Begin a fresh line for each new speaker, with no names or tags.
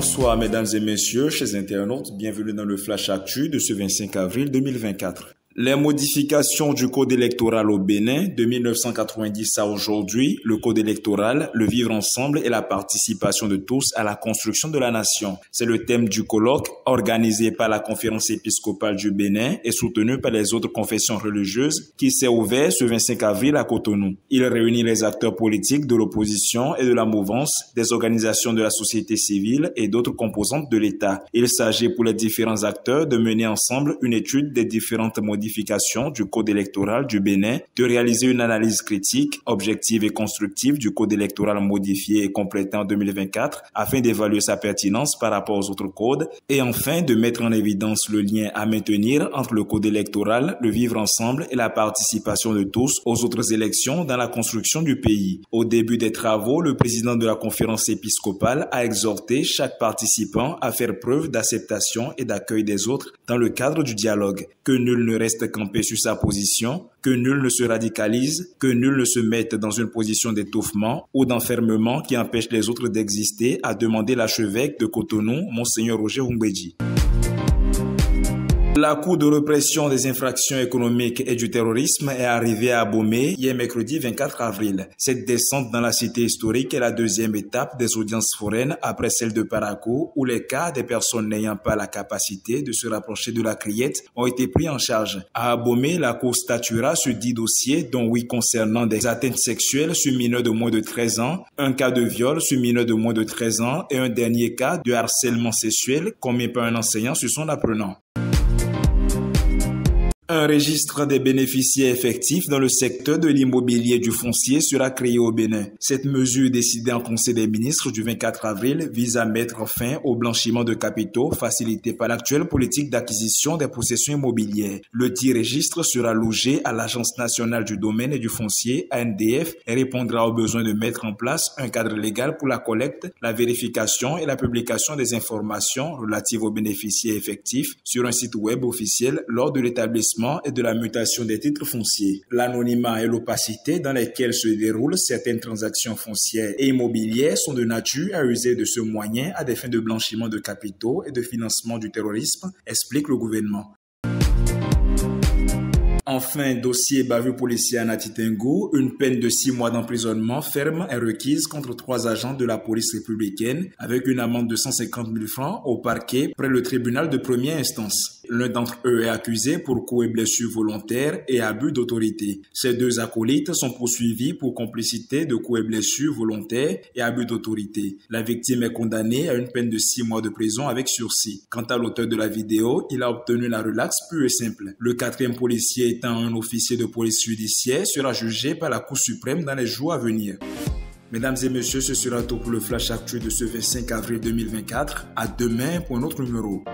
Bonsoir mesdames et messieurs, chers internautes, bienvenue dans le Flash Actu de ce 25 avril 2024. Les modifications du code électoral au Bénin de 1990 à aujourd'hui, le code électoral, le vivre ensemble et la participation de tous à la construction de la nation. C'est le thème du colloque organisé par la conférence épiscopale du Bénin et soutenu par les autres confessions religieuses qui s'est ouvert ce 25 avril à Cotonou. Il réunit les acteurs politiques de l'opposition et de la mouvance, des organisations de la société civile et d'autres composantes de l'État. Il s'agit pour les différents acteurs de mener ensemble une étude des différentes modifications du code électoral du Bénin, de réaliser une analyse critique, objective et constructive du code électoral modifié et complété en 2024 afin d'évaluer sa pertinence par rapport aux autres codes et enfin de mettre en évidence le lien à maintenir entre le code électoral, le vivre ensemble et la participation de tous aux autres élections dans la construction du pays. Au début des travaux, le président de la conférence épiscopale a exhorté chaque participant à faire preuve d'acceptation et d'accueil des autres dans le cadre du dialogue, que nul ne reste camper sur sa position, que nul ne se radicalise, que nul ne se mette dans une position d'étouffement ou d'enfermement qui empêche les autres d'exister, a demandé l'archevêque de Cotonou, Monseigneur Roger Humbedji. La Cour de répression des infractions économiques et du terrorisme est arrivée à Abomey hier mercredi 24 avril. Cette descente dans la cité historique est la deuxième étape des audiences foraines après celle de Parakou où les cas des personnes n'ayant pas la capacité de se rapprocher de la criette ont été pris en charge. À Abomey, la Cour statuera sur 10 dossiers dont 8 concernant des atteintes sexuelles sur mineurs de moins de 13 ans, un cas de viol sur mineurs de moins de 13 ans et un dernier cas de harcèlement sexuel commis par un enseignant sur son apprenant. Un registre des bénéficiaires effectifs dans le secteur de l'immobilier du foncier sera créé au Bénin. Cette mesure décidée en Conseil des ministres du 24 avril vise à mettre fin au blanchiment de capitaux facilité par l'actuelle politique d'acquisition des possessions immobilières. Le dit registre sera logé à l'Agence nationale du domaine et du foncier, ANDF, et répondra au besoin de mettre en place un cadre légal pour la collecte, la vérification et la publication des informations relatives aux bénéficiaires effectifs sur un site web officiel lors de l'établissement et de la mutation des titres fonciers. L'anonymat et l'opacité dans lesquels se déroulent certaines transactions foncières et immobilières sont de nature à user de ce moyen à des fins de blanchiment de capitaux et de financement du terrorisme, explique le gouvernement. Enfin, dossier bavure policier à Natitengo, une peine de 6 mois d'emprisonnement ferme est requise contre 3 agents de la police républicaine avec une amende de 150 000 francs au parquet près le tribunal de première instance. L'un d'entre eux est accusé pour coups et blessures volontaires et abus d'autorité. Ces 2 acolytes sont poursuivis pour complicité de coups et blessures volontaires et abus d'autorité. La victime est condamnée à une peine de 6 mois de prison avec sursis. Quant à l'auteur de la vidéo, il a obtenu la relaxe pure et simple. Le 4e policier étant un officier de police judiciaire sera jugé par la Cour suprême dans les jours à venir. Mesdames et messieurs, ce sera tout pour le Flash Actu de ce 25 avril 2024. À demain pour un autre numéro.